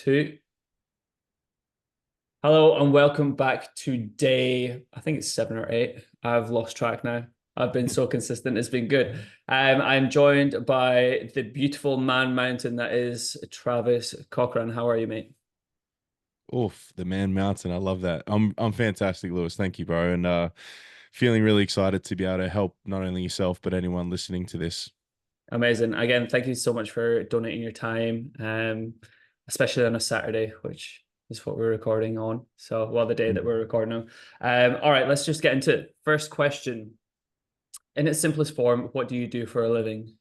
Two. Hello and welcome back to day, I think it's 7 or 8. I've lost track now. I've been so consistent. It's been good. I'm joined by the beautiful man mountain that is Travis Cochran. How are you, mate? Oof, the man mountain. I love that. I'm fantastic, Lewis. Thank you, bro. And feeling really excited to be able to help not only yourself but anyone listening to this. Amazing. Again, thank you so much for donating your time, especially on a Saturday, which is what we're recording on. So, well, the day that we're recording on. All right, let's just get into it. First question. In its simplest form, what do you do for a living?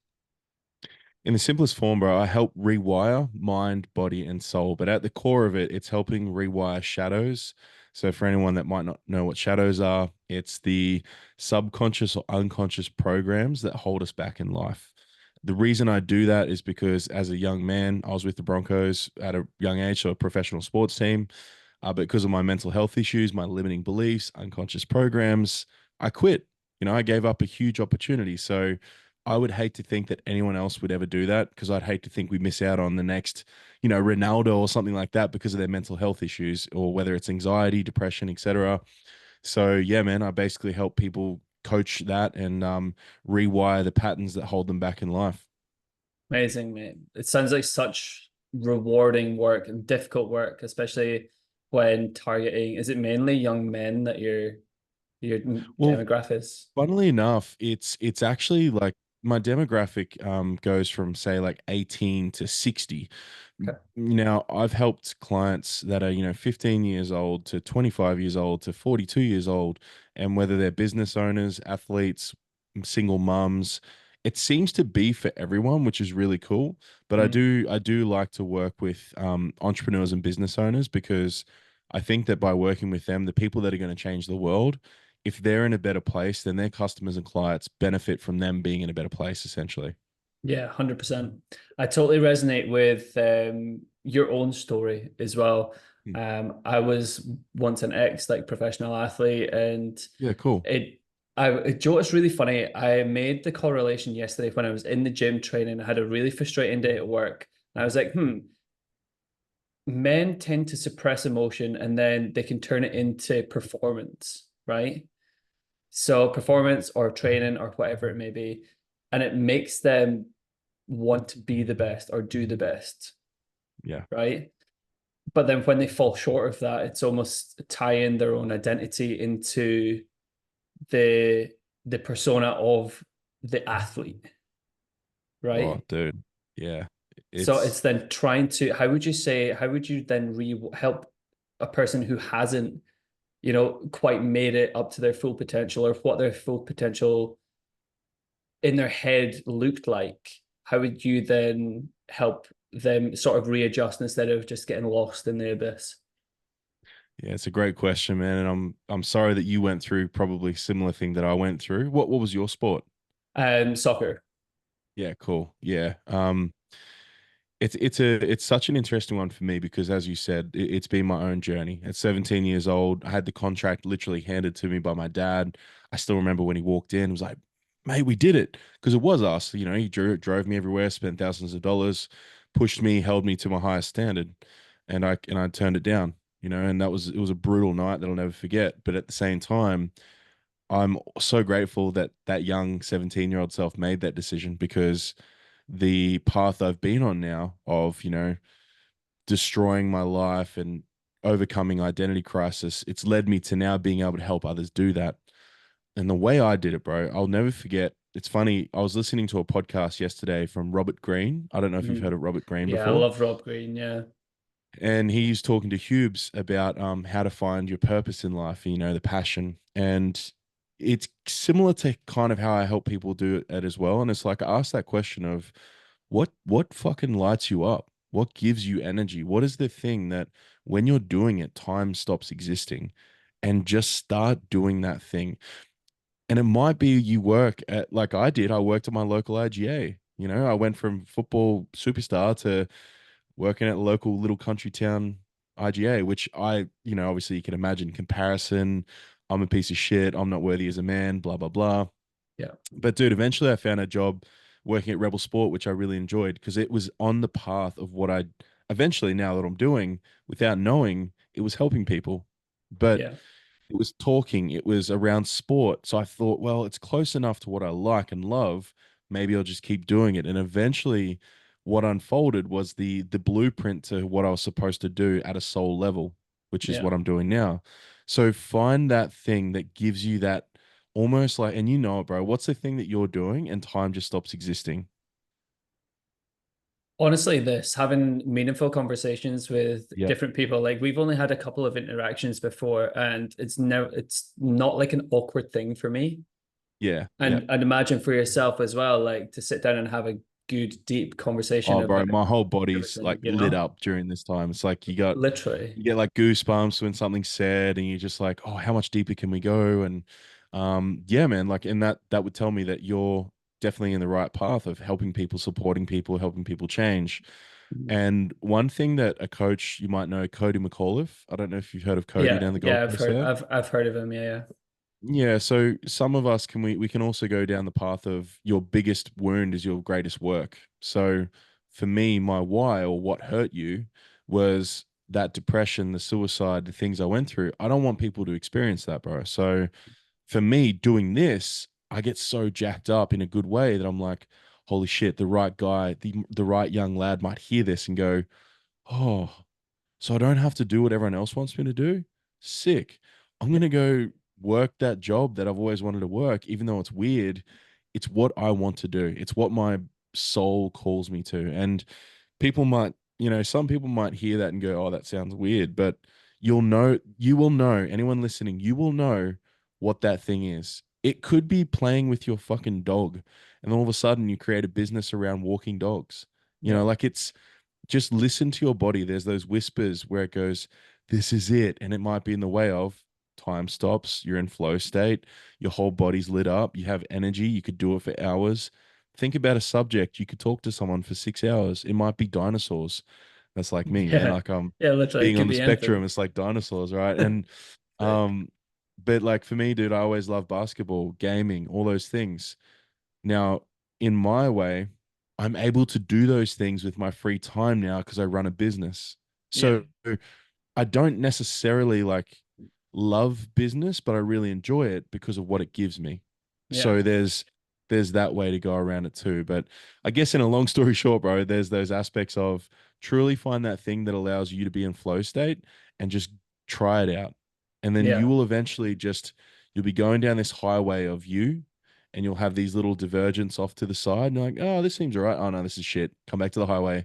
In the simplest form, bro, I help rewire mind, body, and soul. But at the core of it, it's helping rewire shadows. So, for anyone that might not know what shadows are, it's the subconscious or unconscious programs that hold us back in life. The reason I do that is because as a young man, I was with the Broncos at a young age, so a professional sports team. But because of my mental health issues, my limiting beliefs, unconscious programs, I quit. I gave up a huge opportunity. So, I would hate to think that anyone else would ever do that because I'd hate to think we miss out on the next, Ronaldo or something like that because of their mental health issues or whether it's anxiety, depression, etc. So yeah, man, I basically help people coach that and rewire the patterns that hold them back in life. Amazing, mate. It sounds like such rewarding work and difficult work, especially when targeting, is it mainly young men that your Well, demographic is? funnily enough, it's actually like my demographic goes from say like 18 to 60. Okay. Now, I've helped clients that are, 15 years old to 25 years old to 42 years old, and whether they're business owners, athletes, single mums, it seems to be for everyone, which is really cool. But I Mm. do I do like to work with entrepreneurs and business owners because I think that by working with them, the people that are going to change the world, if they're in a better place, then their customers and clients benefit from them being in a better place, essentially. Yeah, 100%. I totally resonate with your own story as well. Hmm. I was once an ex like professional athlete, and Yeah, cool. it Joe, it's really funny. I made the correlation yesterday when I was in the gym training. I had a really frustrating day at work. And I was like, men tend to suppress emotion and then they can turn it into performance, right? So performance or training or whatever it may be, and it makes them want to be the best or do the best, Yeah. right? But then when they fall short of that, it's almost tying their own identity into the the persona of the athlete, Oh, right? dude. Yeah. So It's it's then trying to, how would you say, how would you then re help a person who hasn't, quite made it up to their full potential or what their full potential in their head looked like? How would you then help them sort of readjust instead of just getting lost in the abyss? yeah, it's a great question, man. And I'm sorry that you went through probably similar thing that I went through. What was your sport? Soccer. Yeah, cool. Yeah. It's such an interesting one for me because as you said, it's been my own journey. At 17 years old, I had the contract literally handed to me by my dad. I still remember when he walked in, was like, mate, we did it. Because it was us. He drove me everywhere, spent thousands of dollars, pushed me, held me to my highest standard. And I turned it down, and it was a brutal night that I'll never forget. But at the same time, I'm so grateful that that young 17-year-old self made that decision because the path I've been on now of, destroying my life and overcoming identity crisis, it's led me to now being able to help others do that. And the way I did it, bro, I'll never forget. It's funny. I was listening to a podcast yesterday from Robert Greene. I don't know if you've heard Mhm. of Robert Greene Yeah, I before. love Rob Green. Yeah. And he's talking to Hubes about how to find your purpose in life, the passion. And it's similar to kind of how I help people do it as well. And it's like I ask that question of what fucking lights you up? What gives you energy? What is the thing that when you're doing it, time stops existing and just start doing that thing? And it might be you work at like I did, I worked at my local IGA. I went from football superstar to working at a local little country town IGA, which obviously you can imagine comparison. I'm a piece of shit. I'm not worthy as a man, blah, blah, blah. Yeah. But dude, eventually I found a job working at Rebel Sport, which I really enjoyed because it was on the path of what I eventually, now that I'm doing, without knowing, it was helping people. But Yeah. it was talking, it was around sport. So I thought, well, it's close enough to what I like and love. Maybe I'll just keep doing it. And eventually what unfolded was the blueprint to what I was supposed to do at a soul level, which is Yeah. what I'm doing now. So find that thing that gives you that almost like, and you know it, bro. What's the thing that you're doing and time just stops existing? Honestly, this having meaningful conversations with Yep. different people, like we've only had a couple of interactions before, and it's not like an awkward thing for me. Yeah. Yeah. And imagine for yourself as well, like to sit down and have a good, deep conversation Oh, about bro, my whole body's everything, like lit up during this time. It's like literally. you get like goosebumps when something's said, and you're just like, oh, how much deeper can we go? And yeah, man, like, and that would tell me that you're definitely in the right path of helping people, supporting people, helping people change. And one thing that a coach you might know, Cody McAuliffe. I don't know if you've heard of Cody Yeah, down the Gold yeah, Coast there. I've heard of him. Yeah, Yeah, so some of us can we can also go down the path of your biggest wound is your greatest work. So for me, my why or what hurt you was that depression, the suicide, the things I went through. I don't want people to experience that, bro. So for me, doing this, I get so jacked up in a good way that I'm like, holy shit, the right guy, the right young lad might hear this and go, oh, so I don't have to do what everyone else wants me to do. Sick. I'm yeah, going to go work that job that I've always wanted to work, even though it's weird. It's what I want to do. It's what my soul calls me to. And people might, some people might hear that and go, oh, that sounds weird. But you will know, anyone listening, you will know what that thing is. It could be playing with your fucking dog. And all of a sudden you create a business around walking dogs. yeah, Like it's, just listen to your body. There's those whispers where it goes, this is it. And it might be in the way of time stops, you're in flow state, your whole body's lit up, you have energy, you could do it for hours. Think about a subject. You could talk to someone for 6 hours. It might be dinosaurs. That's like me, man. yeah, Like I'm yeah. Literally, it being on could the be anything. spectrum, it's like dinosaurs, right? And Sick. um, but like for me, dude, I always love basketball, gaming, all those things. Now, in my way, I'm able to do those things with my free time now because I run a business. Yeah, So I don't necessarily like love business, but I really enjoy it because of what it gives me. yeah, So there's that way to go around it too. But I guess in a long story short, bro, there's those aspects of truly find that thing that allows you to be in flow state and just try it out. And then you yeah, will eventually just you'll be going down this highway of you and you'll have these little divergents off to the side and you're like, oh, this seems all right. Oh no, this is shit. Come back to the highway.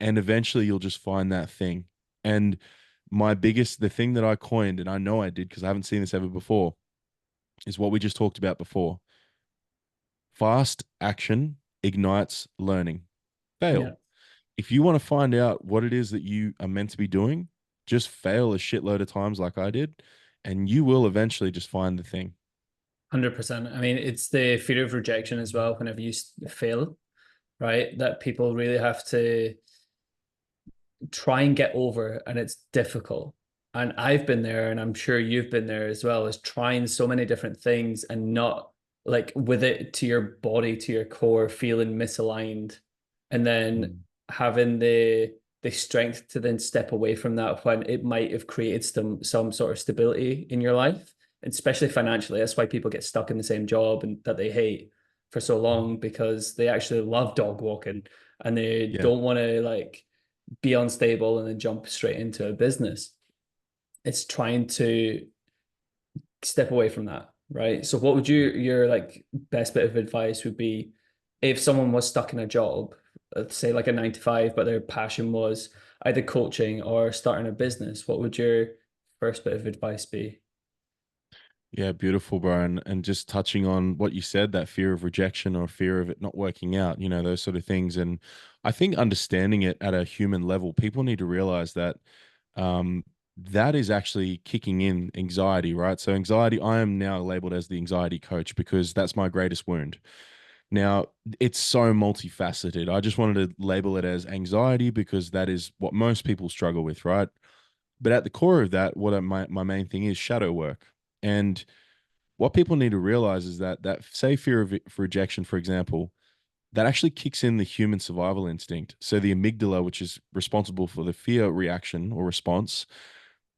And eventually you'll just find that thing. And the thing that I coined, and I know I did because I haven't seen this ever before, is what we just talked about before. Fast action ignites learning. yeah. Fail. If you want to find out what it is that you are meant to be doing, just fail a shitload of times like I did, and you will eventually just find the thing. 100%. I mean, it's the fear of rejection as well. Whenever you fail, right, that people really have to try and get over, and it's difficult. And I've been there, and I'm sure you've been there as well, is trying so many different things and not like with it to your body, to your core, feeling misaligned, and then Mm. having the strength to then step away from that when it might have created some sort of stability in your life, especially financially. That's why people get stuck in the same job and that they hate for so long because they actually love dog walking and they Yeah. don't want to like be unstable and then jump straight into a business. It's trying to step away from that, right? So what would your like best bit of advice would be if someone was stuck in a job, let's say like a 9 to 5, but their passion was either coaching or starting a business, what would your first bit of advice be? Yeah, beautiful, bro. And just touching on what you said, that fear of rejection or fear of it not working out, those sort of things. And I think understanding it at a human level, people need to realize that that is actually kicking in anxiety, right? So anxiety, I am now labeled as the anxiety coach because that's my greatest wound. Now, it's so multifaceted. I just wanted to label it as anxiety because that is what most people struggle with, right? But at the core of that, my main thing is shadow work. And what people need to realize is that say fear of rejection, for example, that actually kicks in the human survival instinct. So the amygdala, which is responsible for the fear reaction or response,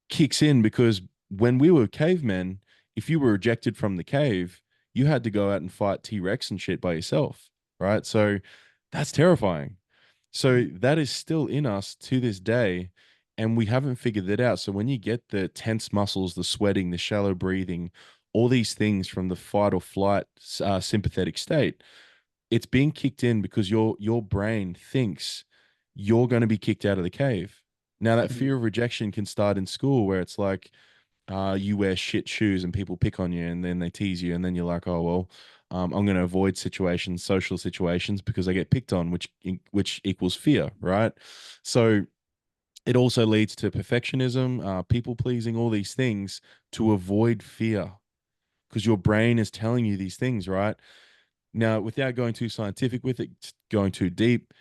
kicks in because when we were cavemen, if you were ejected from the cave, you had to go out and fight T-Rex and shit by yourself, right? So that's terrifying. So that is still in us to this day, and we haven't figured that out. So when you get the tense muscles, the sweating, the shallow breathing, all these things from the fight or flight sympathetic state, it's being kicked in because your brain thinks you're going to be kicked out of the cave. Now that Mhm. fear of rejection can start in school where it's like you wear shit shoes and people pick on you and then they tease you and then you're like, oh well, I'm going to avoid situations, social situations because I get picked on, which equals fear, right? So it also leads to perfectionism, people pleasing, all these things to avoid fear because your brain is telling you these things, right? Now, without going too scientific with it, going too deep,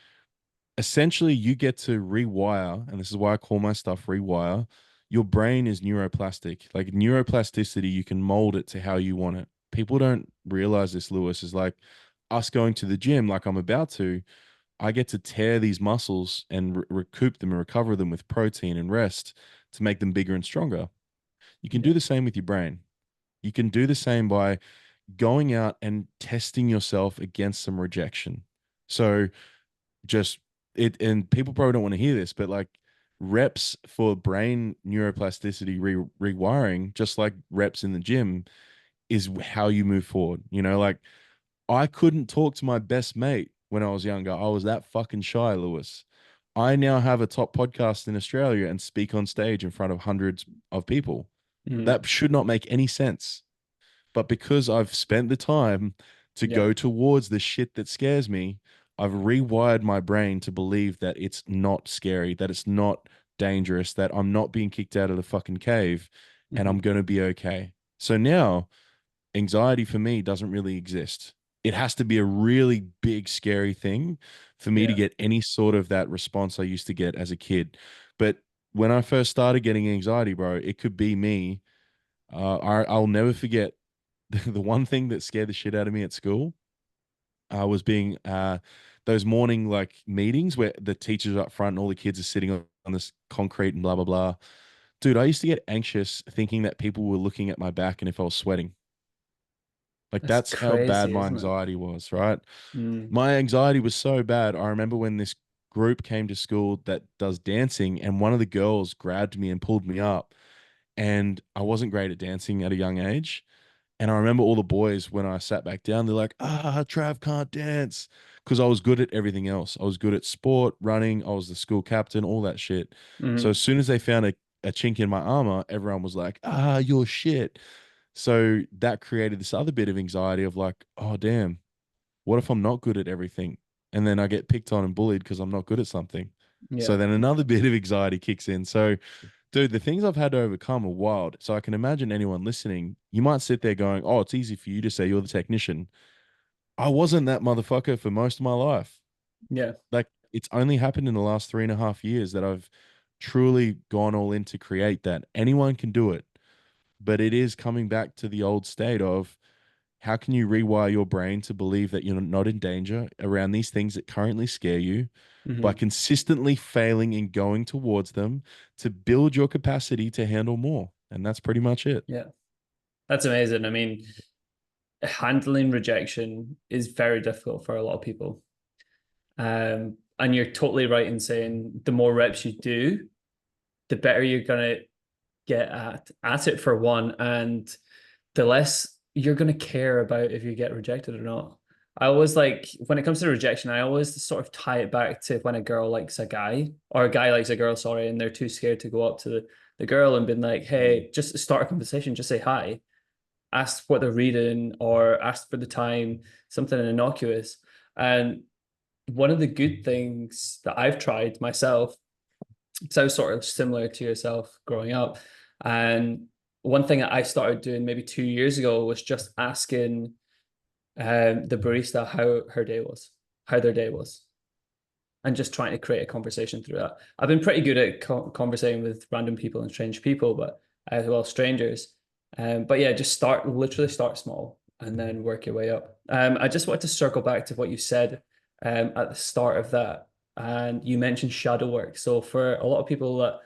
essentially you get to rewire, and this is why I call my stuff rewire. Your brain is neuroplastic. Like neuroplasticity, you can mold it to how you want it. People don't realize this, Lewis, is like us going to the gym, like I'm about to. I get to tear these muscles and recoup them and recover them with protein and rest to make them bigger and stronger. You can Yeah. do the same with your brain. You can do the same by going out and testing yourself against some rejection. So just it, and people probably don't want to hear this, but like reps for brain neuroplasticity rewiring, just like reps in the gym, is how you move forward. You know, like I couldn't talk to my best mate when I was younger. I was that fucking shy, Lewis. I now have a top podcast in Australia and speak on stage in front of hundreds of people. Mhm. That should not make any sense. But because I've spent the time to Yeah. go towards the shit that scares me, I've rewired my brain to believe that it's not scary, that it's not dangerous, that I'm not being kicked out of the fucking cave and I'm Mhm. going to be okay. So now anxiety for me doesn't really exist. It has to be a really big, scary thing for me to Yeah. get any sort of that response I used to get as a kid. But when I first started getting anxiety, bro, it could be me. I'll never forget the one thing that scared the shit out of me at school was being those morning like meetings where the teachers are up front and all the kids are sitting on this concrete and blah blah blah. Dude, I used to get anxious thinking that people were looking at my back and if I was sweating. Like That's that's how bad crazy, my isn't it? anxiety was, right? Mm. My anxiety was so bad. I remember when this group came to school that does dancing and one of the girls grabbed me and pulled me up and I wasn't great at dancing at a young age. And I remember all the boys when I sat back down, they're like, Trav can't dance. Because I was good at everything else. I was good at sport, running, I was the school captain, all that shit. So as Mhm. soon as they found a chink in my armor, everyone was like, you're shit. So that created this other bit of anxiety of like, oh, damn, what if I'm not good at everything? And then I get picked on and bullied because I'm not good at something. So Yeah. then another bit of anxiety kicks in. So dude, the things I've had to overcome are wild. So I can imagine anyone listening, you might sit there going, oh, it's easy for you to say you're the technician. I wasn't that motherfucker for most of my life. Yeah. Like, it's only happened in the last 3.5 years that I've truly gone all in to create that. Anyone can do it, but it is coming back to the old state of how can you rewire your brain to believe that you're not in danger around these things that currently scare you by Mhm. consistently failing and going towards them to build your capacity to handle more. And that's pretty much it. Yeah. That's amazing. I mean, handling rejection is very difficult for a lot of people. And you're totally right in saying the more reps you do, the better you're gonna get at it for one, and the less you're gonna care about if you get rejected or not. I always like when it comes to rejection, I always sort of tie it back to when a girl likes a guy or a guy likes a girl, sorry, and they're too scared to go up to the girl and been like, Mm. hey, just start a conversation, just say hi, ask what they're reading or ask for the time, something innocuous. And one of the good things that I've tried myself, because I was sort of similar to yourself growing up, and one thing that I started doing maybe 2 years ago was just asking the barista how her day was, how their day was, and just trying to create a conversation through that. I've been pretty good at conversating with random people and strange people, but as well strangers. But yeah, just literally start small and then work your way up. I just wanted to circle back to what you said at the start of that, and you mentioned shadow work. So for a lot of people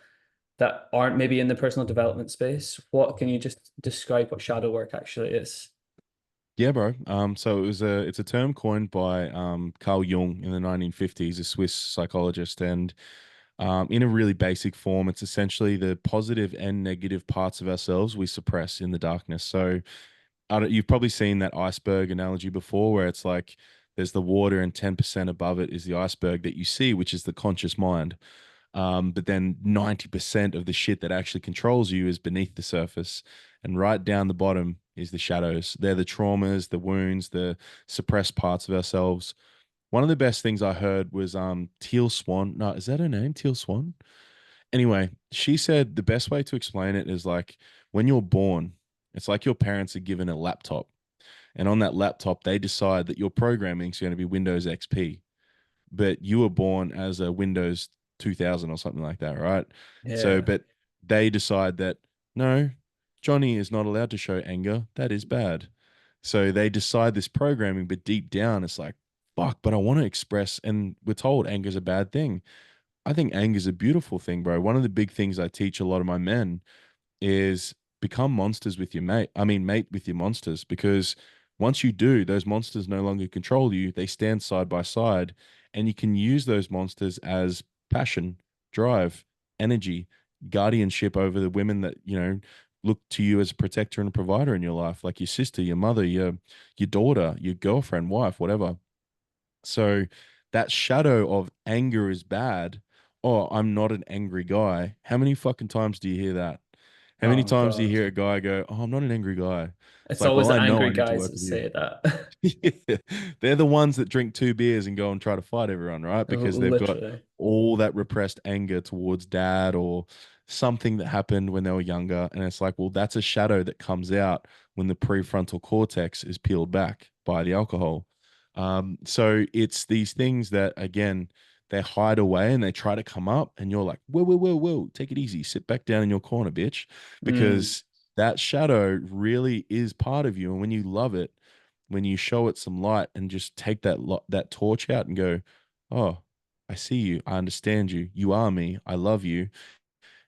that aren't maybe in the personal development space, what can you just describe what shadow work actually is? Yeah, bro. So it's a term coined by Carl Jung in the 1950s, a Swiss psychologist, and in a really basic form, it's essentially the positive and negative parts of ourselves we suppress in the darkness. So you've probably seen that iceberg analogy before, where it's like there's the water and 10% above it is the iceberg that you see, which is the conscious mind. But then 90% of the shit that actually controls you is beneath the surface. And right down the bottom is the shadows. They're the traumas, the wounds, the suppressed parts of ourselves. One of the best things I heard was Teal Swan. No, is that her name? Teal Swan? Anyway, she said the best way to explain it is like when you're born, it's like your parents are given a laptop. And on that laptop, they decide that your programming is going to be Windows XP, but you were born as a Windows 2000 or something like that, right? So, Yeah. but they decide that no, Johnny is not allowed to show anger. That is bad. So they decide this programming, but deep down, it's like, fuck, but I want to express. And we're told anger is a bad thing. I think anger is a beautiful thing, bro. One of the big things I teach a lot of my men is become monsters with your mate. I mean, mate with your monsters, because once you do, those monsters no longer control you. They stand side by side, and you can use those monsters as passion, drive, energy, guardianship over the women that, look to you as a protector and a provider in your life, like your sister, your mother, your daughter, your girlfriend, wife, whatever. So that shadow of anger is bad. Oh, I'm not an angry guy. How many fucking times do you hear that? How many Oh times do you God. hear a guy go, "Oh, I'm not an angry guy"? It's It's like, always well, the I know angry I need to guys work that with you. say that. Yeah. They're the ones that drink 2 beers and go and try to fight everyone, right? Because they've got Literally. all that repressed anger towards dad or something that happened when they were younger. And it's like, well, that's a shadow that comes out when the prefrontal cortex is peeled back by the alcohol. So it's these things that, again, they hide away and they try to come up, and you're like, whoa, whoa, whoa, whoa, take it easy. Sit back down in your corner, bitch. Mm, Because that shadow really is part of you. And when you love it, when you show it some light and just take that torch out and go, oh, I see you, I understand you, you are me, I love you.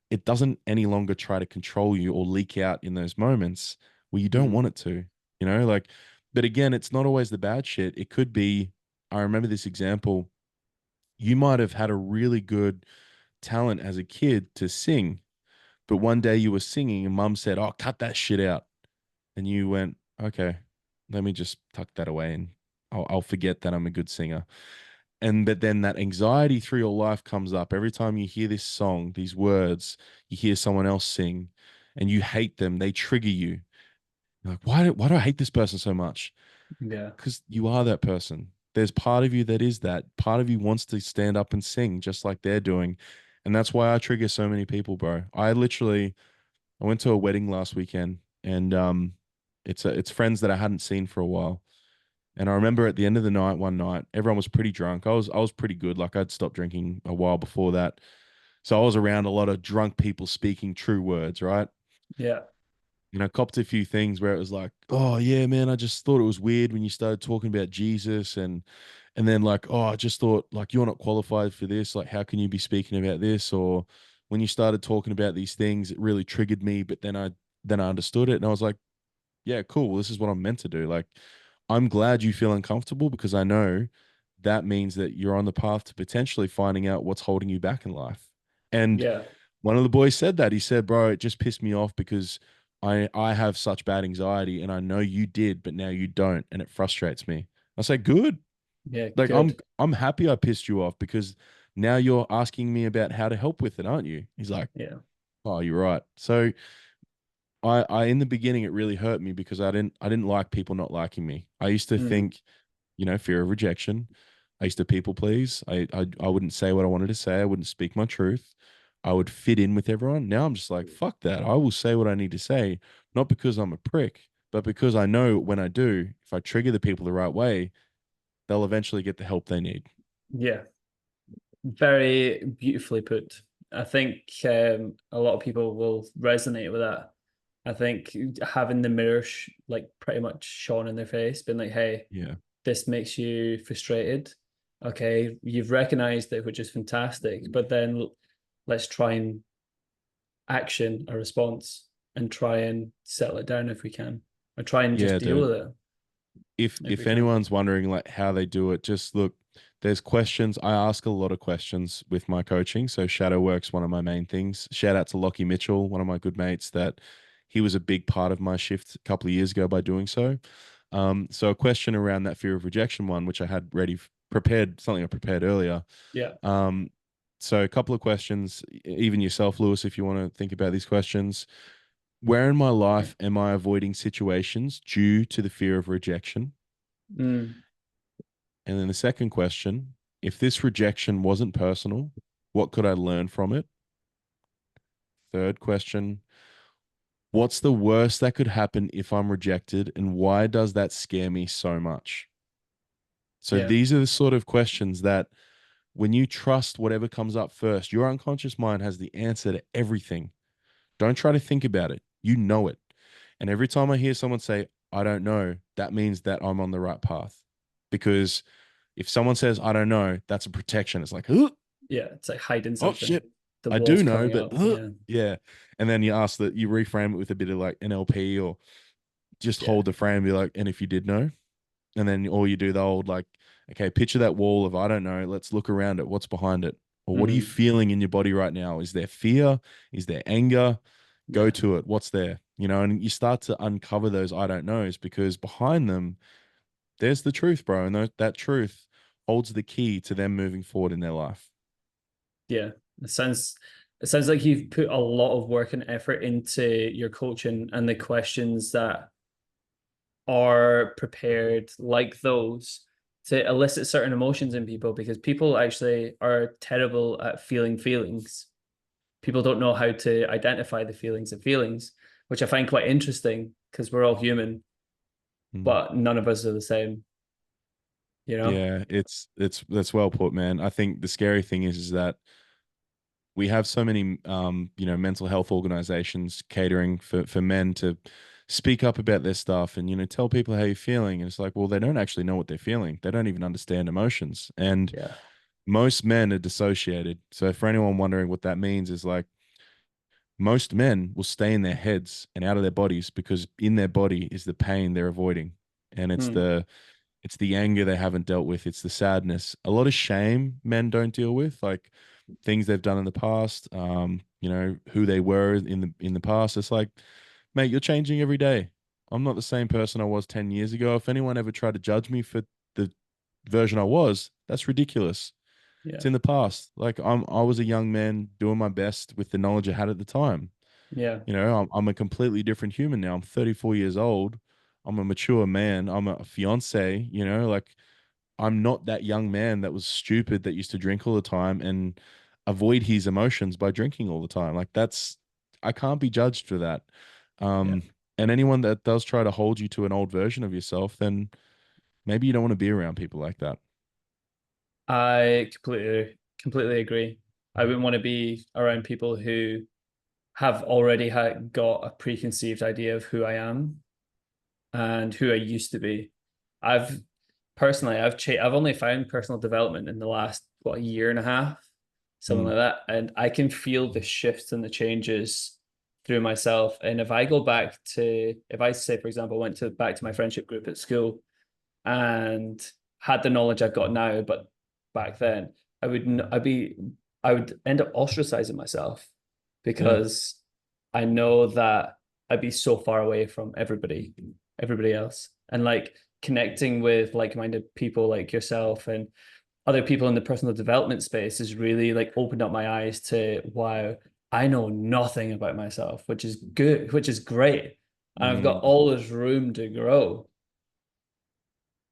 It doesn't any longer try to control you or leak out in those moments where you don't mm, want it to, like. But again, it's not always the bad shit. It could be. I remember this example. You might have had a really good talent as a kid to sing, but one day you were singing and mum said, "Oh, cut that shit out." And you went, okay, let me just tuck that away and I'll forget that I'm a good singer. And but then that anxiety through your life comes up every time you hear this song, these words, you hear someone else sing and you hate them, they trigger you. You're like, why do I hate this person so much? yeah. Because you are that person. There's part of you that is that. Part of you wants to stand up and sing just like they're doing. And that's why I trigger so many people, bro. I went to a wedding last weekend, and it's friends that I hadn't seen for a while. And I remember at the end of the night, one night, everyone was pretty drunk. I was pretty good. Like I'd stopped drinking a while before that. So I was around a lot of drunk people speaking true words, right? Yeah. And I copped a few things where it was like, oh yeah, man, I just thought it was weird when you started talking about Jesus and then like, oh, I just thought like you're not qualified for this. Like, how can you be speaking about this? Or when you started talking about these things, it really triggered me. But then I understood it and I was like, yeah, cool. Well, this is what I'm meant to do. Like, I'm glad you feel uncomfortable because I know that means that you're on the path to potentially finding out what's holding you back in life. And Yeah. one of the boys said that. He said, bro, it just pissed me off because I have such bad anxiety and I know you did, but now you don't, and it frustrates me. I say, good. Yeah. Like Good. I'm happy I pissed you off because now you're asking me about how to help with it, aren't you? He's like, Yeah. oh, you're right. So I in the beginning it really hurt me because I didn't like people not liking me. I used to Mm, think, fear of rejection. I used to people please. I wouldn't say what I wanted to say. I wouldn't speak my truth. I would fit in with everyone. Now I'm just like, fuck that. I will say what I need to say, not because I'm a prick, but because I know when I do, if I trigger the people the right way, they'll eventually get the help they need. yeah. Very beautifully put. I think a lot of people will resonate with that. I think having the mirror like pretty much shone in their face, being like, "Hey, Yeah. this makes you frustrated," Okay, you've recognized it, which is fantastic, but then let's try and action a response and try and settle it down if we can, or try and just Yeah, deal dude. with it if we If can. anyone's wondering like how they do it, just look, there's questions. I ask a lot of questions with my coaching. So shadow work's one of my main things. Shout out to Lockie Mitchell, one of my good mates, that he was a big part of my shift a couple of years ago by doing so. So a question around that fear of rejection one, which I had ready prepared, something I prepared earlier. Yeah. Um, so a couple of questions, even yourself, Lewis, if you want to think about these questions. Where in my life am I avoiding situations due to the fear of rejection? Mm, And then the second question, if this rejection wasn't personal, what could I learn from it? Third question, what's the worst that could happen if I'm rejected, and why does that scare me so much? So yeah. these are the sort of questions that when you trust whatever comes up first, your unconscious mind has the answer to everything. Don't try to think about it. You know it. And every time I hear someone say, I don't know, that means that I'm on the right path. Because if someone says, I don't know, that's a protection. It's like, Yeah. It's like hiding oh something. shit, The I wall's do know, coming but up. Yeah. yeah. And then you ask that you reframe it with a bit of like NLP or just Yeah. hold the frame and be like, and if you did know, and then or you do the old like, okay, picture that wall of I don't know, let's look around it. What's behind it? Or what are you Mm, feeling in your body right now? Is there fear? Is there anger? Go yeah. to it. What's there? You know, and you start to uncover those I don't knows because behind them, there's the truth, bro. And that truth holds the key to them moving forward in their life. Yeah. It sounds it sounds like you've put a lot of work and effort into your coaching and the questions that are prepared like those to elicit certain emotions in people because people actually are terrible at feeling feelings. People don't know how to identify the feelings of feelings, which I find quite interesting because we're all human, Mm. but none of us are the same, you know? Yeah, it's that's well put, man. I think the scary thing is that we have so many mental health organizations catering for men to speak up about their stuff and tell people how you're feeling, and it's like, well, they don't actually know what they're feeling. They don't even understand emotions, and Yeah. most men are dissociated. So for anyone wondering what that means, is like most men will stay in their heads and out of their bodies because in their body is the pain they're avoiding, and Hmm. it's the anger they haven't dealt with. It's the sadness. A lot of shame men don't deal with, like things they've done in the past. Who they were in the past. It's like, mate, you're changing every day. I'm not the same person I was 10 years ago. If anyone ever tried to judge me for the version I was, that's ridiculous. It's Yeah. in the past. Like I was a young man doing my best with the knowledge I had at the time. Yeah. I'm a completely different human now. I'm 34 years old. I'm a mature man. I'm a fiance, like I'm not that young man that was stupid that used to drink all the time and avoid his emotions by drinking all the time. Like I can't be judged for that. Yeah. Um, and anyone that does try to hold you to an old version of yourself, then maybe you don't want to be around people like that. I completely agree. I wouldn't want to be around people who have already got a preconceived idea of who I am and who I used to be. I've personally, I've only found personal development in the last what a year and a half, something Mm, like that, and I can feel the shifts and the changes through myself. And if I go back to, if I say, for example, went to back to my friendship group at school and had the knowledge I've got now, but back then, I would I'd be I would end up ostracizing myself yeah. because I know that I'd be so far away from everybody else, and like connecting with like-minded people like yourself and other people in the personal development space has really like opened up my eyes to wow, I know nothing about myself, which is good, which is great. And I've got Mm. all this room to grow.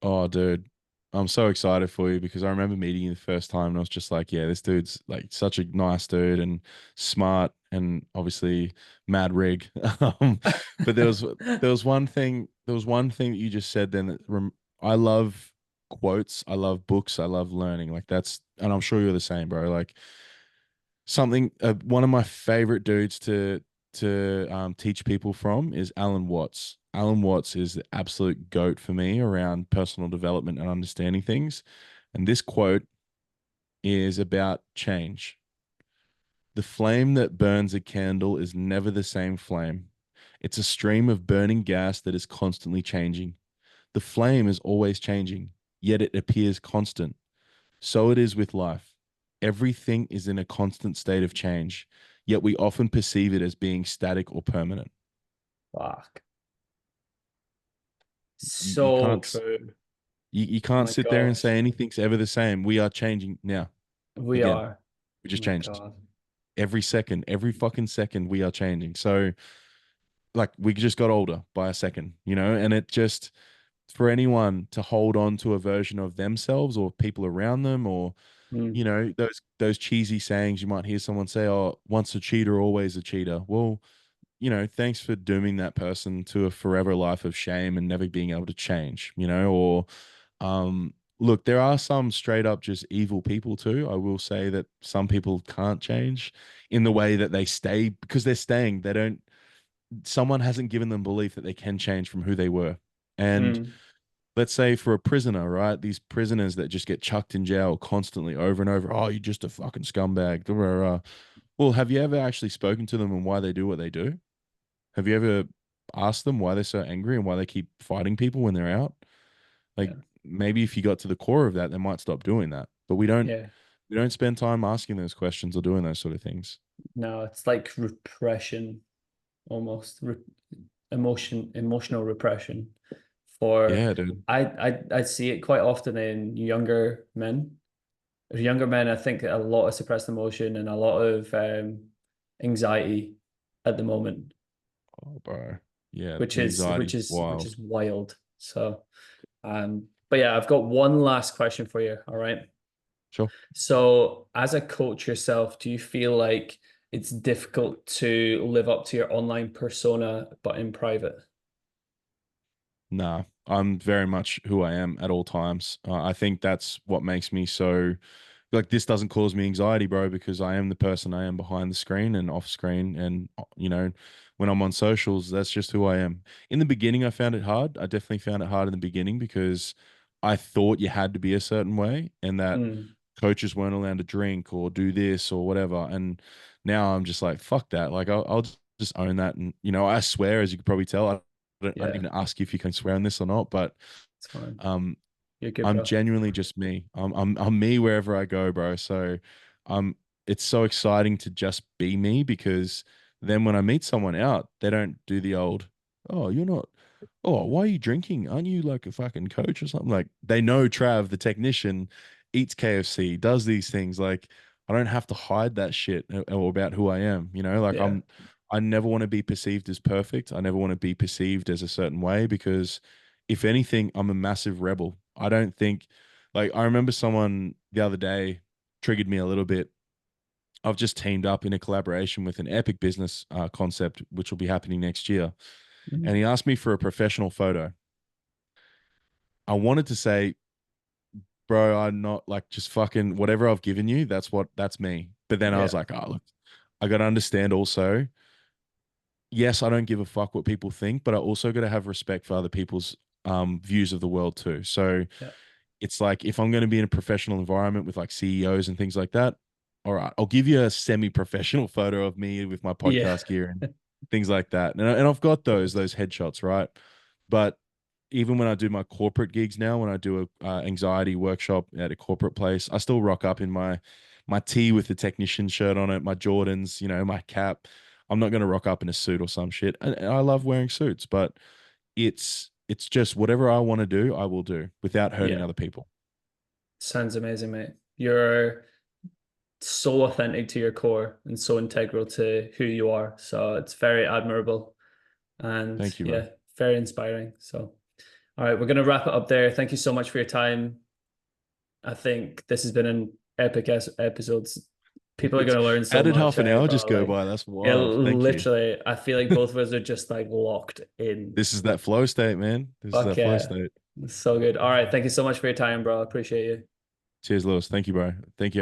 Oh, dude, I'm so excited for you because I remember meeting you the first time and I was just like, yeah, this dude's like such a nice dude and smart and obviously mad rig. Um, but there was one thing that you just said then that I love quotes, I love books, I love learning. Like and I'm sure you're the same, bro. Like something one of my favorite dudes to teach people from is Alan Watts. Alan Watts is the absolute goat for me around personal development and understanding things. And this quote is about change. The flame that burns a candle is never the same flame. It's a stream of burning gas that is constantly changing. The flame is always changing, yet it appears constant. So it is with life. Everything is in a constant state of change, yet we often perceive it as being static or permanent. Fuck. You So can't true. you Oh can't my sit there and gosh. say anything's ever the same. We are changing now. We Again, are. we Oh just my changed. God. Every second, every fucking second we are changing. So like we just got older by a second, and it just for anyone to hold on to a version of themselves or people around them or Mm, those cheesy sayings you might hear someone say, oh, once a cheater always a cheater. Well, thanks for dooming that person to a forever life of shame and never being able to change, or look, there are some straight up just evil people too. I will say that some people can't change in the way that they stay because they're staying. They don't, someone hasn't given them belief that they can change from who they were. And mm, let's say for a prisoner, right? These prisoners that just get chucked in jail constantly over and over. Oh, you're just a fucking scumbag. Blah, blah, blah. Well, have you ever actually spoken to them and why they do what they do? Have you ever asked them why they're so angry and why they keep fighting people when they're out? Like yeah. maybe if you got to the core of that, they might stop doing that. But Yeah. we don't spend time asking those questions or doing those sort of things. No, it's like repression almost. Emotional repression for Yeah, dude. I see it quite often in younger men. Younger men, I think a lot of suppressed emotion and a lot of anxiety at the moment, Oh, bro. Yeah, which the is anxiety's which wild. is wild. So but yeah, I've got one last question for you. All right. Sure. So as a coach yourself, do you feel like it's difficult to live up to your online persona but in private? Nah, I'm very much who I am at all times. I think that's what makes me so like this doesn't cause me anxiety, bro, because I am the person I am behind the screen and off screen. And, when I'm on socials, that's just who I am. In the beginning, I found it hard. I definitely found it hard in the beginning because I thought you had to be a certain way and that Mm, coaches weren't allowed to drink or do this or whatever. And now I'm just like, fuck that. Like, I'll just own that. And, I swear, as you could probably tell, I didn't yeah, even ask you if you can swear on this or not, but it's fine. um, You're good, I'm bro. genuinely just me. I'm me wherever I go, bro. So it's so exciting to just be me because then when I meet someone out, they don't do the old, oh, you're not, oh, why are you drinking? Aren't you like a fucking coach or something? Like they know Trav, the technician, eats KFC, does these things. Like I don't have to hide that shit or about who I am, like Yeah, I never want to be perceived as perfect. I never want to be perceived as a certain way because if anything, I'm a massive rebel. I don't think like I remember someone the other day triggered me a little bit. I've just teamed up in a collaboration with an epic business concept, which will be happening next year. And mm, he asked me for a professional photo. I wanted to say, bro, I'm not like just fucking whatever I've given you. That's me. But then I was yeah, like, oh, look, I got to understand also. Yes, I don't give a fuck what people think, but I also got to have respect for other people's views of the world too. So yeah, it's like if I'm going to be in a professional environment with like CEOs and things like that, all right, I'll give you a semi-professional photo of me with my yeah. podcast gear and things like that. And I've got those headshots, right? But even when I do my corporate gigs now, when I do a anxiety workshop at a corporate place, I still rock up in my tee with the technician shirt on it, my Jordans, my cap. I'm not going to rock up in a suit or some shit. And I love wearing suits, but it's just whatever I want to do, I will do without hurting Yeah. other people. Sounds amazing, mate. You're so authentic to your core and so integral to who you are. So it's very admirable and Thank you, bro. yeah, very inspiring. So, all right, we're going to wrap it up there. Thank you so much for your time. I think this has been an epic episodes. People are It's going to learn how so did much, half an hour just bro. go Like, by? That's it wild. Thank you. literally, I feel like both of us are just like locked in. This is that flow state, man. This is Fuck that flow yeah. state. So good. All right. Thank you so much for your time, bro. I appreciate you. Cheers, Lewis. Thank you, bro. Thank you.